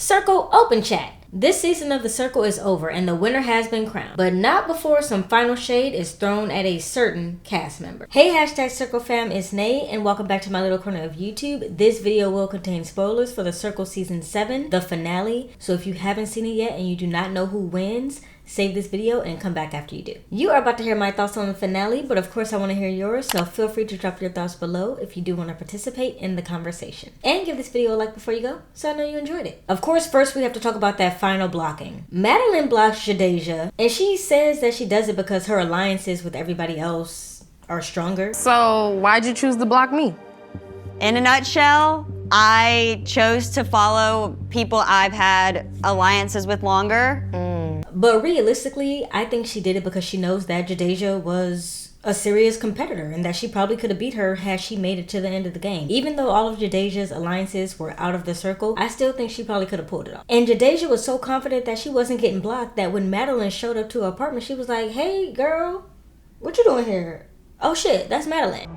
Circle Open Chat. This season of the Circle is over and the winner has been crowned, but not before some final shade is thrown at a certain cast member. Hey hashtag Circle fam, it's Nae and welcome back to my little corner of YouTube. This video will contain spoilers for the Circle season 7, the finale, so if you haven't seen it yet and you do not know who wins, save this video and come back after you do. You are about to hear my thoughts on the finale, but of course I want to hear yours, so feel free to drop your thoughts below if you do want to participate in the conversation. And give this video a like before you go, so I know you enjoyed it. Of course, first we have to talk about that final blocking. Madelyn blocks Jadejaha, and she says that she does it because her alliances with everybody else are stronger. So why'd you choose to block me? In a nutshell, I chose to follow people I've had alliances with longer. But realistically, I think she did it because she knows that Jadejaha was a serious competitor and that she probably could have beat her had she made it to the end of the game. Even though all of Jadeja's alliances were out of the Circle, I still think she probably could have pulled it off. And Jadejaha was so confident that she wasn't getting blocked that when Madelyn showed up to her apartment, she was like, "Hey girl, what you doing here? Oh shit, that's Madelyn."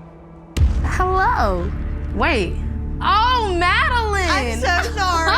Hello. Wait. Oh, Madelyn! I'm so sorry.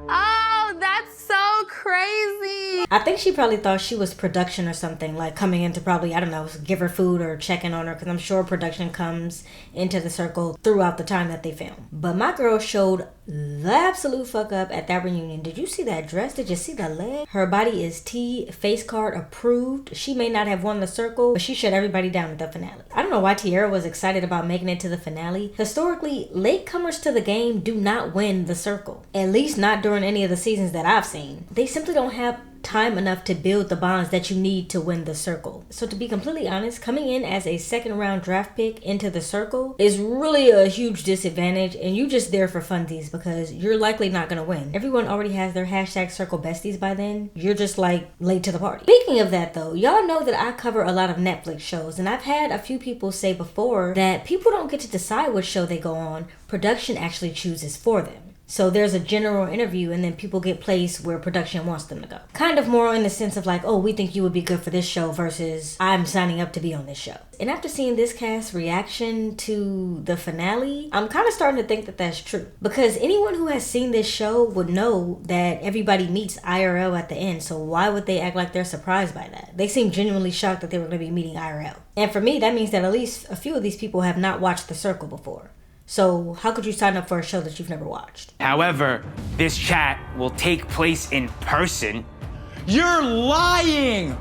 Oh, that's so crazy. I think she probably thought she was production or something, like coming in to probably, I don't know, give her food or checking on her, because I'm sure production comes into the Circle throughout the time that they film. But my girl showed the absolute fuck up at that reunion. Did you see that dress? Did you see the leg? Her body is T face card approved. She may not have won the Circle, but she shut everybody down at the finale. I don't know why Tierra was excited about making it to the finale. Historically, latecomers to the game do not win the Circle. At least not during any of the seasons that I've seen. They simply don't have time enough to build the bonds that you need to win the Circle. So to be completely honest, coming in as a second round draft pick into the Circle is really a huge disadvantage, and you just there for funsies because you're likely not gonna win. Everyone already has their hashtag Circle besties by then. You're just like late to the party. Speaking of that though, y'all know that I cover a lot of Netflix shows, and I've had a few people say before that people don't get to decide what show they go on. Production actually chooses for them. So there's a general interview and then people get placed where production wants them to go. Kind of more in the sense of like, oh, we think you would be good for this show versus I'm signing up to be on this show. And after seeing this cast reaction to the finale, I'm kind of starting to think that that's true. Because anyone who has seen this show would know that everybody meets IRL at the end. So why would they act like they're surprised by that? They seem genuinely shocked that they were going to be meeting IRL. And for me, that means that at least a few of these people have not watched The Circle before. So how could you sign up for a show that you've never watched? However, this chat will take place in person. You're lying!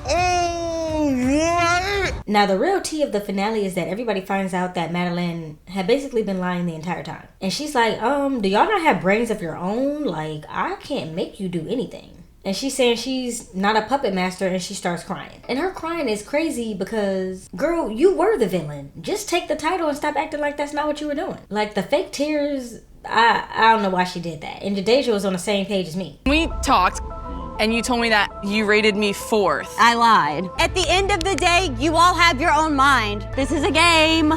Oh, what? Now the real tea of the finale is that everybody finds out that Madelyn had basically been lying the entire time. And she's like, do y'all not have brains of your own? Like, I can't make you do anything. And she's saying she's not a puppet master, and she starts crying. And her crying is crazy because, girl, you were the villain. Just take the title and stop acting like that's not what you were doing. Like, the fake tears, I don't know why she did that. And Jadejaha was on the same page as me. We talked, and you told me that you rated me 4th. I lied. At the end of the day, you all have your own mind. This is a game.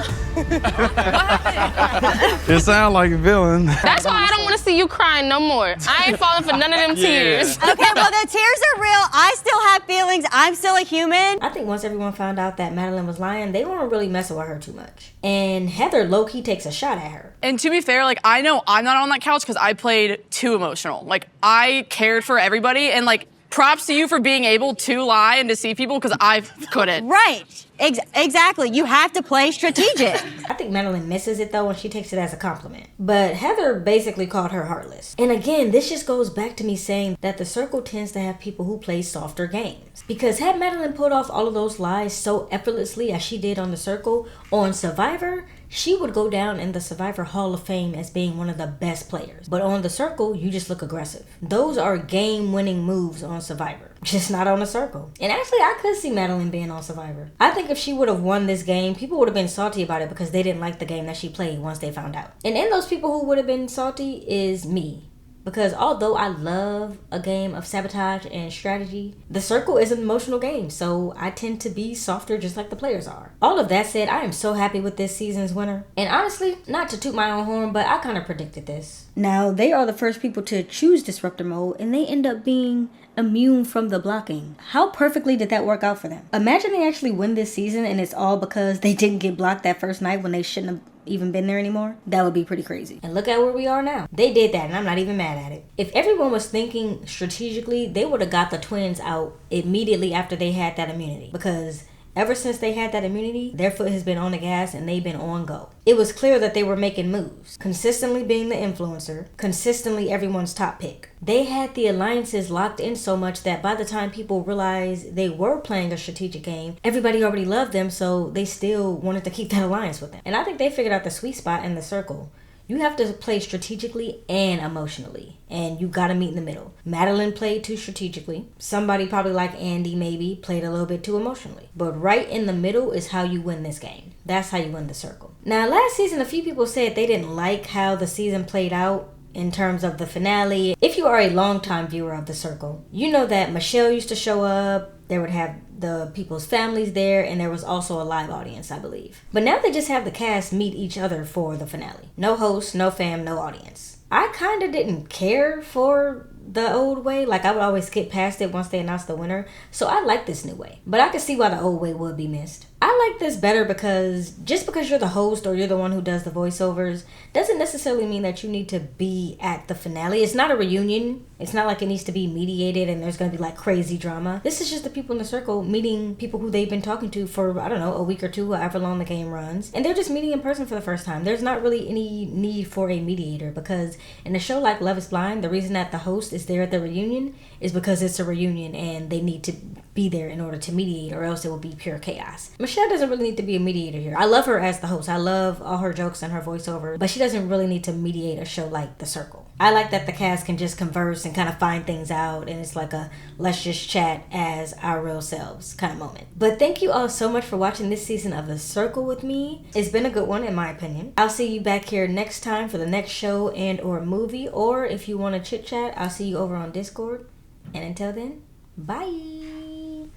It sounds like a villain. That's why I don't want to see you crying no more. I ain't falling for none of them tears. Okay, well, the tears are real. I still have feelings. I'm still a human. I think once everyone found out that Madelyn was lying, they weren't really messing with her too much. And Heather low-key takes a shot at her. And to be fair, like, I know I'm not on that couch because I played too emotional. Like, I cared for everybody, and like, props to you for being able to lie and deceive people because I couldn't. Right. Exactly. You have to play strategic. I think Madelyn misses it though and she takes it as a compliment. But Heather basically called her heartless. And again, this just goes back to me saying that the Circle tends to have people who play softer games. Because had Madelyn pulled off all of those lies so effortlessly as she did on the Circle, on Survivor, she would go down in the Survivor Hall of Fame as being one of the best players. But on the Circle, you just look aggressive. Those are game-winning moves on Survivor, just not on the Circle. And actually, I could see Madelyn being on Survivor. I think if she would have won this game, people would have been salty about it because they didn't like the game that she played once they found out. And in those people who would have been salty is me. Because although I love a game of sabotage and strategy, the Circle is an emotional game, so I tend to be softer just like the players are. All of that said, I am so happy with this season's winner. And honestly, not to toot my own horn, but I kind of predicted this. Now, they are the first people to choose Disruptor Mode, and they end up being immune from the blocking. How perfectly did that work out for them? Imagine they actually win this season and it's all because they didn't get blocked that first night when they shouldn't have even been there anymore, that would be pretty crazy. And look at where we are now. They did that, and I'm not even mad at it. If everyone was thinking strategically, they would have got the twins out immediately after they had that immunity, because ever since they had that immunity, their foot has been on the gas and they've been on go. It was clear that they were making moves, consistently being the influencer, consistently everyone's top pick. They had the alliances locked in so much that by the time people realized they were playing a strategic game, everybody already loved them, so they still wanted to keep that alliance with them. And I think they figured out the sweet spot in the circle. You have to play strategically and emotionally, and you gotta meet in the middle. Madelyn played too strategically. Somebody probably like Andy maybe played a little bit too emotionally. But right in the middle is how you win this game. That's how you win the circle. Now, last season, a few people said they didn't like how the season played out in terms of the finale. If you are a longtime viewer of the circle, you know that Michelle used to show up. They would have the people's families there, and there was also a live audience, I believe. But now they just have the cast meet each other for the finale. No host, no fam, no audience. I kind of didn't care for the old way. Like, I would always skip past it once they announced the winner. So I like this new way. But I could see why the old way would be missed. I like this better because just because you're the host or you're the one who does the voiceovers doesn't necessarily mean that you need to be at the finale. It's not a reunion. It's not like it needs to be mediated and there's going to be like crazy drama. This is just the people in the circle meeting people who they've been talking to for, I don't know, a week or two, however long the game runs. And they're just meeting in person for the first time. There's not really any need for a mediator, because in a show like Love is Blind, the reason that the host is there at the reunion is because it's a reunion and they need to be there in order to mediate, or else it will be pure chaos. Michelle doesn't really need to be a mediator here. I love her as the host. I love all her jokes and her voiceover, but she doesn't really need to mediate a show like The Circle. I like that the cast can just converse and kind of find things out, and it's like a let's just chat as our real selves kind of moment. But thank you all so much for watching this season of The Circle with me. It's been a good one in my opinion. I'll see you back here next time for the next show and or movie, or if you want to chit chat, I'll see you over on Discord. And until then, bye.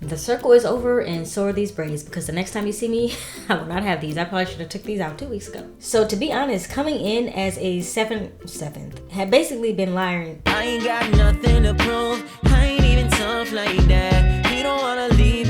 The circle is over, and so are these braids, because the next time you see me, I will not have these. I probably should have took these out 2 weeks ago. So to be honest, coming in as a seventh had basically been lying. I ain't got nothing to prove. I ain't even tough like that. You don't wanna leave.